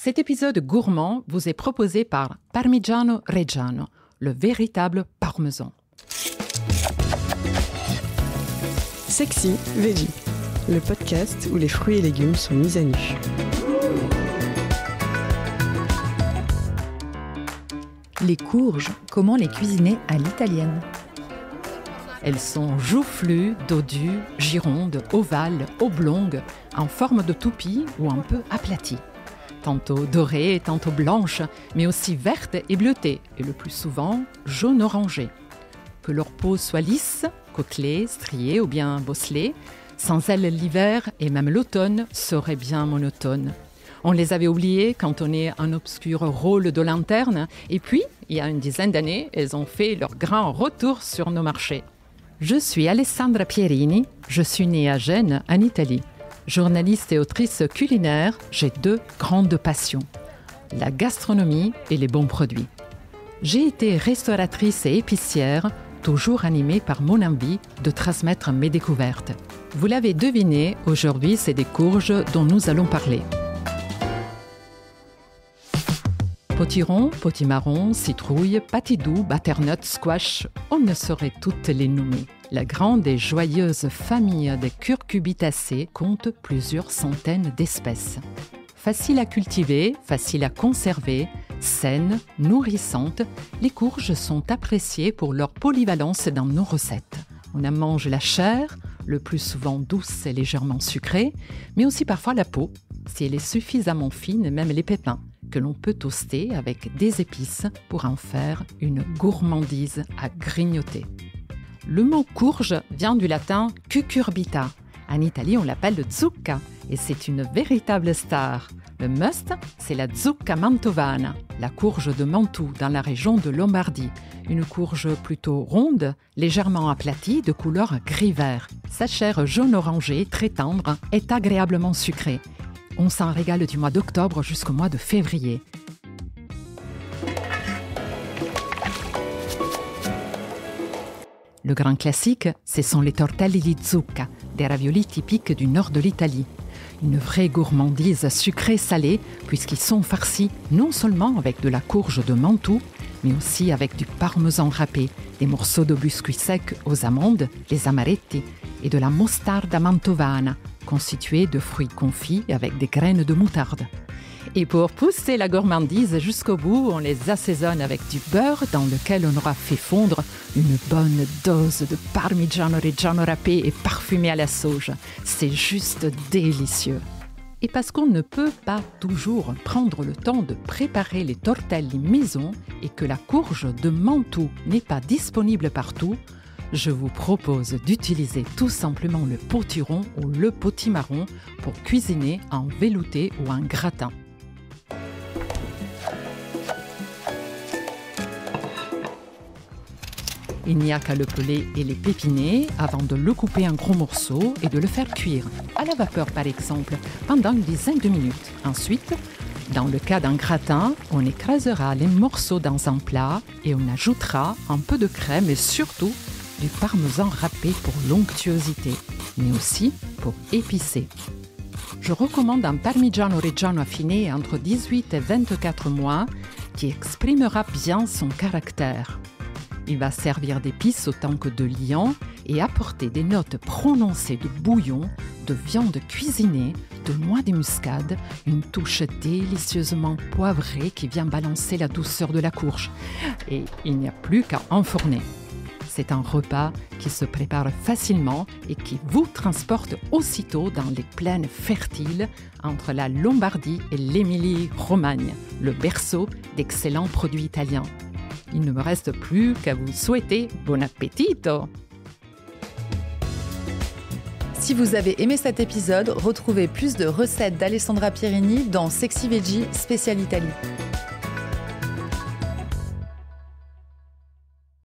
Cet épisode gourmand vous est proposé par Parmigiano Reggiano, le véritable parmesan. Sexy Veggie, le podcast où les fruits et légumes sont mis à nu. Les courges, comment les cuisiner à l'italienne? Elles sont joufflues, dodues, girondes, ovales, oblongues, en forme de toupie ou un peu aplaties. Tantôt dorées, tantôt blanches, mais aussi vertes et bleutées, et le plus souvent jaune-orangé. Que leur peau soit lisse, côtelée, striée ou bien bosselée, sans elles l'hiver et même l'automne serait bien monotone. On les avait oubliées quand on est un obscur rôle de lanterne, et puis, il y a une dizaine d'années, elles ont fait leur grand retour sur nos marchés. Je suis Alessandra Pierini, je suis née à Gênes, en Italie. Journaliste et autrice culinaire, j'ai deux grandes passions, la gastronomie et les bons produits. J'ai été restauratrice et épicière, toujours animée par mon envie de transmettre mes découvertes. Vous l'avez deviné, aujourd'hui c'est des courges dont nous allons parler. Potiron, potimarron, citrouille, patidou, butternut, squash, on ne saurait toutes les nommer. La grande et joyeuse famille des curcubitacées compte plusieurs centaines d'espèces. Facile à cultiver, facile à conserver, saines, nourrissantes, les courges sont appréciées pour leur polyvalence dans nos recettes. On en mange la chair, le plus souvent douce et légèrement sucrée, mais aussi parfois la peau, si elle est suffisamment fine, même les pépins, que l'on peut toaster avec des épices pour en faire une gourmandise à grignoter. Le mot courge vient du latin cucurbita. En Italie, on l'appelle zucca et c'est une véritable star. Le must, c'est la zucca mantovana, la courge de Mantoue dans la région de Lombardie. Une courge plutôt ronde, légèrement aplatie, de couleur gris-vert. Sa chair jaune-orangée, très tendre, est agréablement sucrée. On s'en régale du mois d'octobre jusqu'au mois de février. Le grand classique, ce sont les tortelli di zucca, des raviolis typiques du nord de l'Italie. Une vraie gourmandise sucrée-salée, puisqu'ils sont farcis non seulement avec de la courge de Mantoue, mais aussi avec du parmesan râpé, des morceaux de biscuits secs aux amandes, les amaretti, et de la mostarda mantovana, constituée de fruits confits avec des graines de moutarde. Et pour pousser la gourmandise jusqu'au bout, on les assaisonne avec du beurre dans lequel on aura fait fondre une bonne dose de Parmigiano Reggiano râpé et parfumé à la sauge. C'est juste délicieux. Et parce qu'on ne peut pas toujours prendre le temps de préparer les tortelli maison et que la courge de Mantoue n'est pas disponible partout, je vous propose d'utiliser tout simplement le potiron ou le potimarron pour cuisiner en velouté ou en gratin. Il n'y a qu'à le peler et les pépiner avant de le couper en gros morceaux et de le faire cuire, à la vapeur par exemple, pendant une dizaine de minutes. Ensuite, dans le cas d'un gratin, on écrasera les morceaux dans un plat et on ajoutera un peu de crème et surtout du parmesan râpé pour l'onctuosité, mais aussi pour épicer. Je recommande un Parmigiano Reggiano affiné entre 18 et 24 mois qui exprimera bien son caractère. Il va servir d'épice autant que de liant et apporter des notes prononcées de bouillon, de viande cuisinée, de noix de muscade, une touche délicieusement poivrée qui vient balancer la douceur de la courge. Et il n'y a plus qu'à enfourner. C'est un repas qui se prépare facilement et qui vous transporte aussitôt dans les plaines fertiles entre la Lombardie et l'Émilie-Romagne, le berceau d'excellents produits italiens. Il ne me reste plus qu'à vous souhaiter bon appetito! Si vous avez aimé cet épisode, retrouvez plus de recettes d'Alessandra Pierini dans Sexy Veggie spécial Italie.